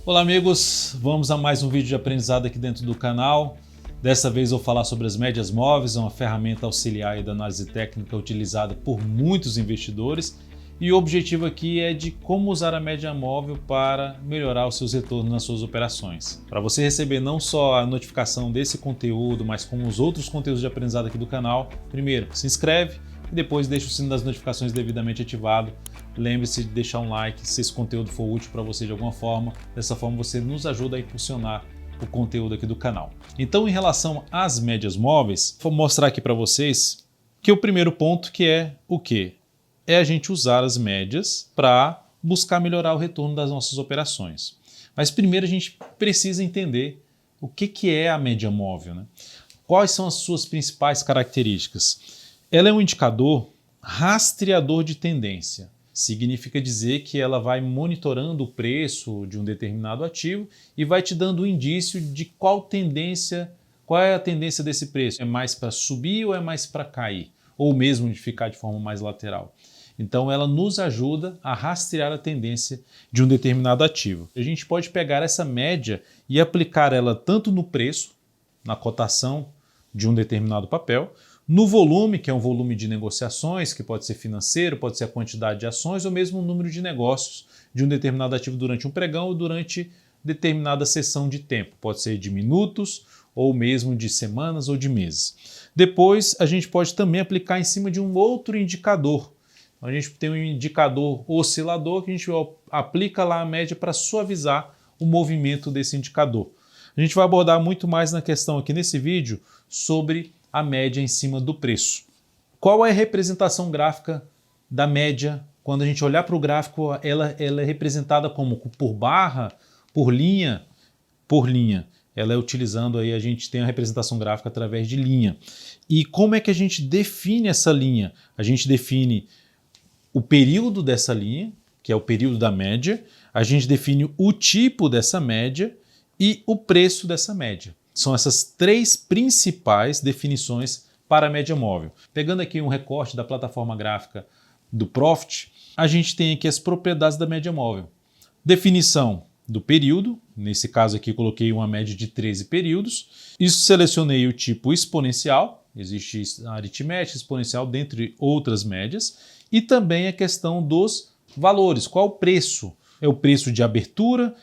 Olá amigos, vamos a mais um vídeo de aprendizado aqui dentro do canal. Dessa vez vou falar sobre as médias móveis, uma ferramenta auxiliar da análise técnica utilizada por muitos investidores. E o objetivo aqui é de como usar a média móvel para melhorar os seus retornos nas suas operações. Para você receber não só a notificação desse conteúdo, mas como os outros conteúdos de aprendizado aqui do canal, primeiro se inscreve e depois deixa o sino das notificações devidamente ativado. Lembre-se de deixar um like se esse conteúdo for útil para você de alguma forma. Dessa forma você nos ajuda a impulsionar o conteúdo aqui do canal. Então, em relação às médias móveis, vou mostrar aqui para vocês que o primeiro ponto que é o quê? É a gente usar as médias para buscar melhorar o retorno das nossas operações. Mas primeiro a gente precisa entender o que é a média móvel, né? Quais são as suas principais características? Ela é um indicador rastreador de tendência. Significa dizer que ela vai monitorando o preço de um determinado ativo e vai te dando um indício de qual é a tendência desse preço. É mais para subir ou é mais para cair? Ou mesmo de ficar de forma mais lateral? Então ela nos ajuda a rastrear a tendência de um determinado ativo. A gente pode pegar essa média e aplicar ela tanto no preço, na cotação de um determinado papel, no volume, que é um volume de negociações, que pode ser financeiro, pode ser a quantidade de ações ou mesmo o número de negócios de um determinado ativo durante um pregão ou durante determinada sessão de tempo. Pode ser de minutos ou mesmo de semanas ou de meses. Depois a gente pode também aplicar em cima de um outro indicador. A gente tem um indicador oscilador que a gente aplica lá a média para suavizar o movimento desse indicador. A gente vai abordar muito mais na questão aqui nesse vídeo sobre a média em cima do preço. Qual é a representação gráfica da média? Quando a gente olhar para o gráfico, ela é representada como por barra, por linha, por linha. Ela é utilizando aí, a gente tem a representação gráfica através de linha. E como é que a gente define essa linha? A gente define o período dessa linha, que é o período da média, a gente define o tipo dessa média e o preço dessa média. São essas três principais definições para a média móvel. Pegando aqui um recorte da plataforma gráfica do Profit, a gente tem aqui as propriedades da média móvel. Definição do período, nesse caso aqui coloquei uma média de 13 períodos. Isso selecionei o tipo exponencial, existe a aritmética exponencial, dentre outras médias. E também a questão dos valores, qual o preço? É o preço de abertura,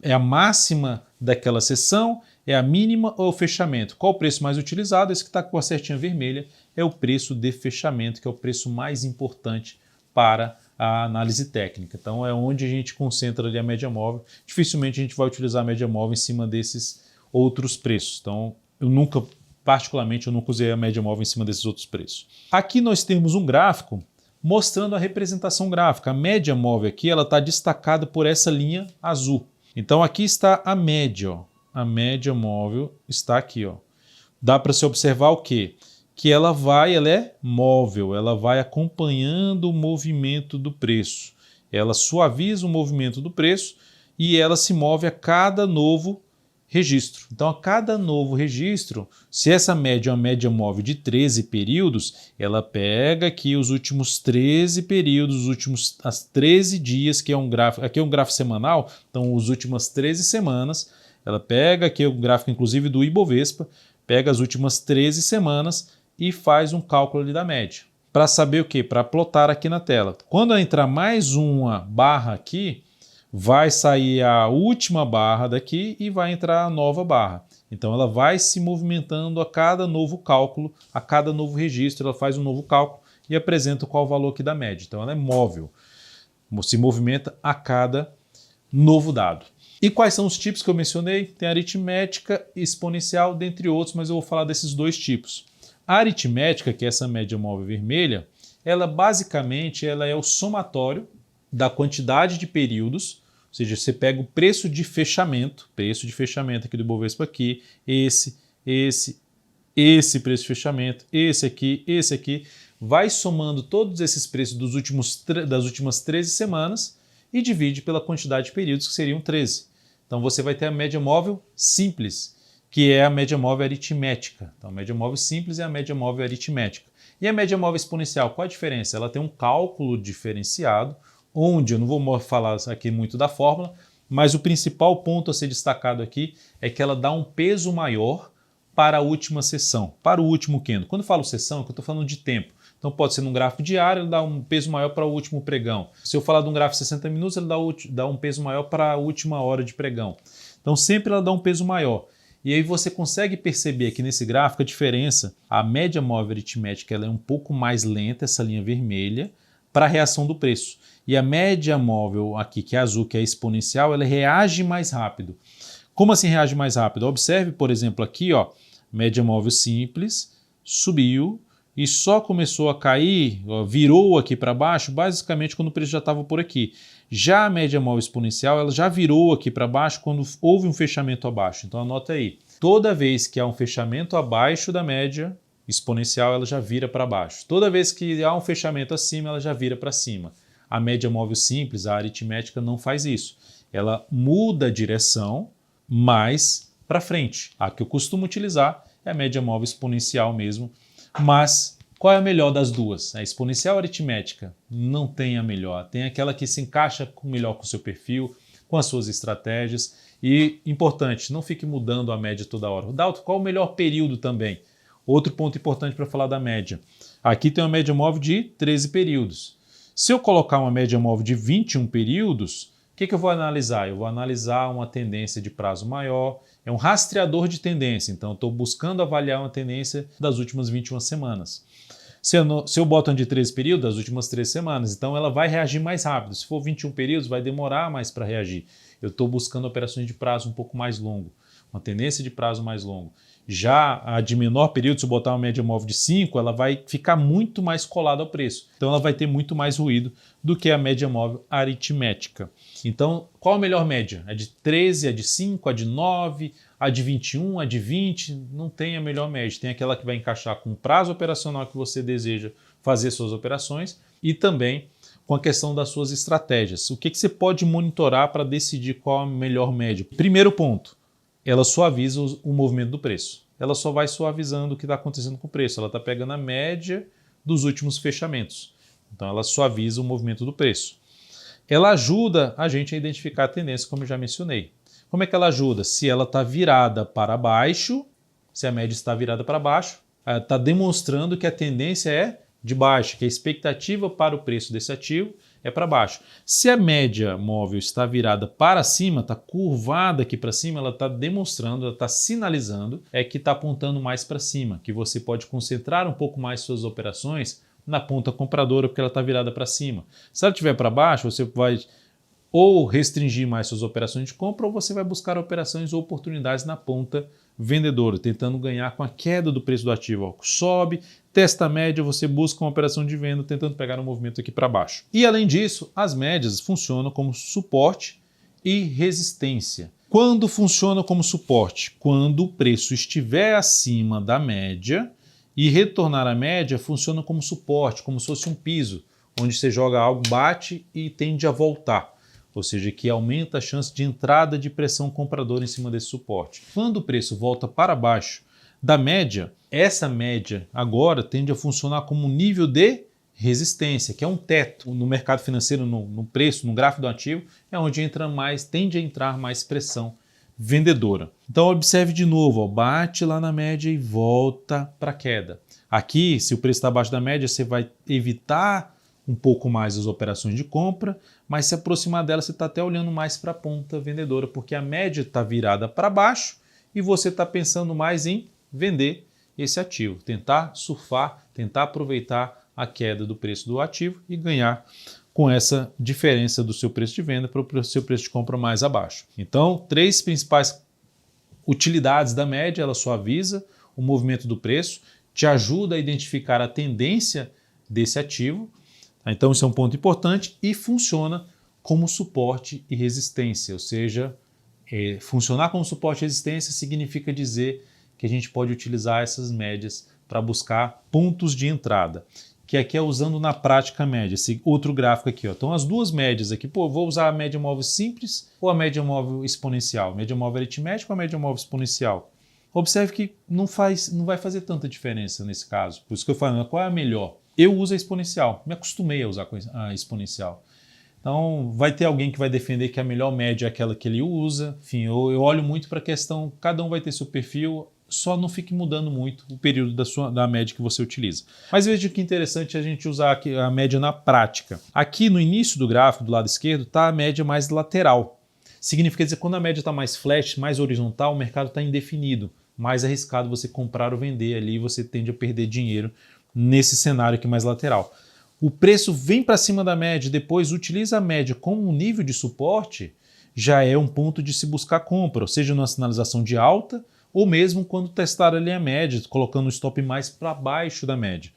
é a máxima daquela sessão, é a mínima ou é o fechamento? Qual o preço mais utilizado? Esse que está com a setinha vermelha é o preço de fechamento, que é o preço mais importante para a análise técnica. Então é onde a gente concentra ali a média móvel. Dificilmente a gente vai utilizar a média móvel em cima desses outros preços. Então particularmente eu nunca usei a média móvel em cima desses outros preços. Aqui nós temos um gráfico mostrando a representação gráfica. A média móvel aqui ela está destacada por essa linha azul. Então aqui está a média, ó. A média móvel está aqui, ó. Dá para se observar o quê? Que ela é móvel, ela vai acompanhando o movimento do preço. Ela suaviza o movimento do preço e ela se move a cada novo registro. Então, a cada novo registro, se essa média é uma média móvel de 13 períodos, ela pega aqui os últimos 13 períodos, as 13 dias, que é um gráfico, aqui é um gráfico semanal, então as últimas 13 semanas, ela pega aqui o gráfico inclusive do Ibovespa, pega as últimas 13 semanas e faz um cálculo ali da média. Para saber o quê? Para plotar aqui na tela. Quando entrar mais uma barra aqui, vai sair a última barra daqui e vai entrar a nova barra. Então ela vai se movimentando a cada novo cálculo, a cada novo registro, ela faz um novo cálculo e apresenta qual o valor aqui da média. Então ela é móvel, se movimenta a cada novo dado. E quais são os tipos que eu mencionei? Tem a aritmética exponencial, dentre outros, mas eu vou falar desses dois tipos. A aritmética, que é essa média móvel vermelha, ela basicamente é o somatório da quantidade de períodos, ou seja, você pega o preço de fechamento aqui do Ibovespa aqui, esse preço de fechamento, esse aqui, vai somando todos esses preços das últimas 13 semanas e divide pela quantidade de períodos, que seriam 13. Então você vai ter a média móvel simples, que é a média móvel aritmética. Então a média móvel simples é a média móvel aritmética. E a média móvel exponencial, qual a diferença? Ela tem um cálculo diferenciado, onde eu não vou falar aqui muito da fórmula, mas o principal ponto a ser destacado aqui é que ela dá um peso maior para a última sessão, para o último candle. Quando eu falo sessão, é que eu estou falando de tempo. Então pode ser num gráfico diário, ele dá um peso maior para o último pregão. Se eu falar de um gráfico de 60 minutos, ele dá um peso maior para a última hora de pregão. Então sempre ela dá um peso maior. E aí você consegue perceber aqui nesse gráfico a diferença. A média móvel aritmética ela é um pouco mais lenta, essa linha vermelha, para a reação do preço. E a média móvel aqui, que é azul, que é exponencial, ela reage mais rápido. Como assim reage mais rápido? Observe, por exemplo, aqui, ó, média móvel simples, subiu e só começou a cair, ó, virou aqui para baixo, basicamente quando o preço já estava por aqui. Já a média móvel exponencial, ela já virou aqui para baixo quando houve um fechamento abaixo. Então anota aí, toda vez que há um fechamento abaixo da média exponencial, ela já vira para baixo. Toda vez que há um fechamento acima, ela já vira para cima. A média móvel simples, a aritmética, não faz isso. Ela muda a direção, mais para frente. A que eu costumo utilizar é a média móvel exponencial mesmo, mas qual é a melhor das duas? A exponencial aritmética não tem a melhor, tem aquela que se encaixa melhor com o seu perfil, com as suas estratégias e, importante, não fique mudando a média toda hora. Dalton, qual é o melhor período também? Outro ponto importante para falar da média. Aqui tem uma média móvel de 13 períodos. Se eu colocar uma média móvel de 21 períodos, o que eu vou analisar? Eu vou analisar uma tendência de prazo maior, é um rastreador de tendência, então estou buscando avaliar uma tendência das últimas 21 semanas. Se eu boto uma de 13 períodos, das últimas 3 semanas, então ela vai reagir mais rápido. Se for 21 períodos, vai demorar mais para reagir. Eu estou buscando operações de prazo um pouco mais longo, uma tendência de prazo mais longo. Já a de menor período, se eu botar uma média móvel de 5, ela vai ficar muito mais colada ao preço. Então ela vai ter muito mais ruído do que a média móvel aritmética. Então, qual a melhor média? A de 13, a de 5, a de 9, a de 21, a de 20? Não tem a melhor média. Tem aquela que vai encaixar com o prazo operacional que você deseja fazer suas operações e também com a questão das suas estratégias. O que você pode monitorar para decidir qual a melhor média? Primeiro ponto, ela suaviza o movimento do preço. Ela só vai suavizando o que está acontecendo com o preço. Ela está pegando a média dos últimos fechamentos. Então ela suaviza o movimento do preço. Ela ajuda a gente a identificar a tendência, como eu já mencionei. Como é que ela ajuda? Se ela está virada para baixo, se a média está virada para baixo, está demonstrando que a tendência é de baixa, que a expectativa para o preço desse ativo é para baixo. Se a média móvel está virada para cima, está curvada aqui para cima, ela está demonstrando, ela está sinalizando que está apontando mais para cima, que você pode concentrar um pouco mais suas operações na ponta compradora, porque ela está virada para cima. Se ela estiver para baixo, você vai ou restringir mais suas operações de compra ou você vai buscar operações ou oportunidades na ponta vendedora, tentando ganhar com a queda do preço do ativo. Sobe, testa a média, você busca uma operação de venda tentando pegar um movimento aqui para baixo. E além disso, as médias funcionam como suporte e resistência. Quando funciona como suporte? Quando o preço estiver acima da média e retornar à média, funciona como suporte, como se fosse um piso, onde você joga algo, bate e tende a voltar. Ou seja, que aumenta a chance de entrada de pressão compradora em cima desse suporte. Quando o preço volta para baixo da média, essa média agora tende a funcionar como um nível de resistência, que é um teto. No mercado financeiro, no preço, no gráfico do ativo, é onde tende a entrar mais pressão vendedora. Então observe de novo, ó, bate lá na média e volta para a queda. Aqui, se o preço está abaixo da média, você vai evitar um pouco mais as operações de compra, mas se aproximar dela você está até olhando mais para a ponta vendedora, porque a média está virada para baixo e você está pensando mais em vender esse ativo, tentar surfar, tentar aproveitar a queda do preço do ativo e ganhar com essa diferença do seu preço de venda para o seu preço de compra mais abaixo. Então, 3 principais utilidades da média: ela suaviza o movimento do preço, te ajuda a identificar a tendência desse ativo. Então isso é um ponto importante e funciona como suporte e resistência, ou seja, funcionar como suporte e resistência significa dizer que a gente pode utilizar essas médias para buscar pontos de entrada, que aqui é usando na prática a média, esse outro gráfico aqui. Ó. Então as duas médias aqui, vou usar a média móvel simples ou a média móvel exponencial, média móvel aritmética ou a média móvel exponencial. Observe que não vai fazer tanta diferença nesse caso, por isso que eu falo, qual é a melhor? Eu uso a exponencial, me acostumei a usar a exponencial. Então vai ter alguém que vai defender que a melhor média é aquela que ele usa. Enfim, eu olho muito para a questão, cada um vai ter seu perfil, só não fique mudando muito o período da média que você utiliza. Mas veja que interessante a gente usar aqui a média na prática. Aqui no início do gráfico, do lado esquerdo, está a média mais lateral. Significa dizer que quando a média está mais flat, mais horizontal, o mercado está indefinido. Mais arriscado você comprar ou vender ali, você tende a perder dinheiro nesse cenário aqui mais lateral. O preço vem para cima da média e depois utiliza a média como um nível de suporte, já é um ponto de se buscar compra, seja numa sinalização de alta ou mesmo quando testar ali a média, colocando o stop mais para baixo da média.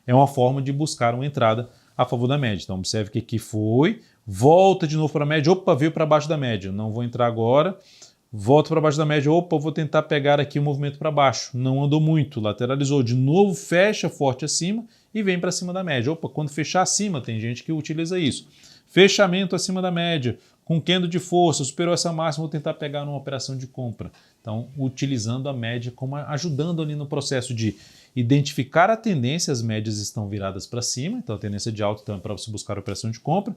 É uma forma de buscar uma entrada a favor da média. Então observe que aqui foi, volta de novo para a média, opa, veio para baixo da média, não vou entrar agora, volta para baixo da média, opa, vou tentar pegar aqui o movimento para baixo, não andou muito, lateralizou, de novo fecha forte acima e vem para cima da média. Opa, quando fechar acima, tem gente que utiliza isso. Fechamento acima da média, com candle de força, superou essa máxima, vou tentar pegar numa operação de compra. Então, utilizando a média como ajudando ali no processo de identificar a tendência, as médias estão viradas para cima, então a tendência de alta então é para você buscar a operação de compra.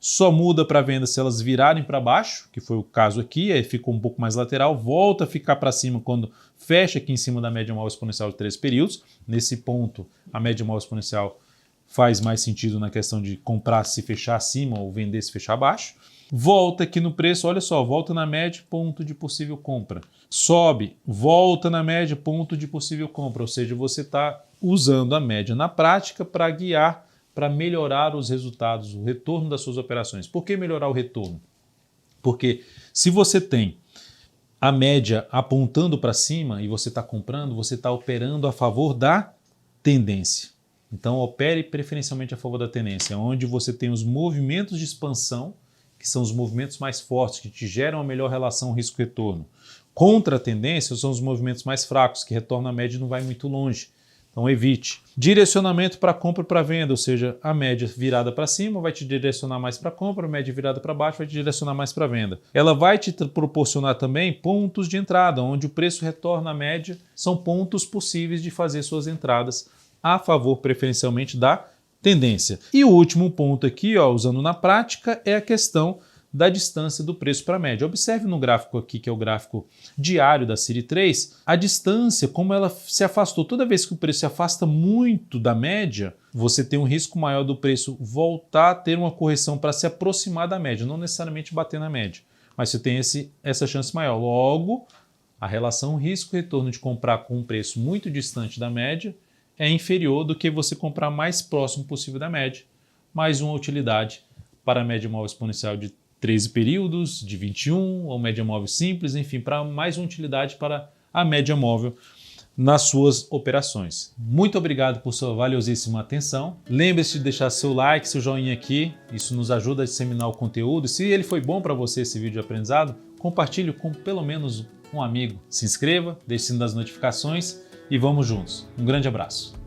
Só muda para venda se elas virarem para baixo, que foi o caso aqui, aí ficou um pouco mais lateral, volta a ficar para cima quando fecha aqui em cima da média móvel exponencial de 3 períodos. Nesse ponto, a média móvel exponencial faz mais sentido na questão de comprar se fechar acima ou vender se fechar abaixo. Volta aqui no preço, olha só, volta na média, ponto de possível compra. Sobe, volta na média, ponto de possível compra. Ou seja, você está usando a média na prática para guiar, para melhorar os resultados, o retorno das suas operações. Por que melhorar o retorno? Porque se você tem a média apontando para cima e você está comprando, você está operando a favor da tendência. Então opere preferencialmente a favor da tendência, onde você tem os movimentos de expansão, que são os movimentos mais fortes, que te geram a melhor relação risco-retorno. Contra a tendência são os movimentos mais fracos, que retornam a média e não vai muito longe. Então evite. Direcionamento para compra e para venda, ou seja, a média virada para cima vai te direcionar mais para compra, a média virada para baixo vai te direcionar mais para venda. Ela vai te proporcionar também pontos de entrada, onde o preço retorna à média, são pontos possíveis de fazer suas entradas a favor preferencialmente da tendência. E o último ponto aqui, ó, usando na prática, é a questão da distância do preço para a média. Observe no gráfico aqui, que é o gráfico diário da série 3, a distância, como ela se afastou. Toda vez que o preço se afasta muito da média, você tem um risco maior do preço voltar a ter uma correção para se aproximar da média, não necessariamente bater na média, mas você tem essa chance maior. Logo, a relação risco-retorno de comprar com um preço muito distante da média é inferior do que você comprar mais próximo possível da média, mais uma utilidade para a média móvel exponencial de 13 períodos, de 21, ou média móvel simples, enfim, para mais uma utilidade para a média móvel nas suas operações. Muito obrigado por sua valiosíssima atenção. Lembre-se de deixar seu like, seu joinha aqui, isso nos ajuda a disseminar o conteúdo. Se ele foi bom para você, esse vídeo de aprendizado, compartilhe com pelo menos um amigo. Se inscreva, deixe o sino das notificações e vamos juntos. Um grande abraço.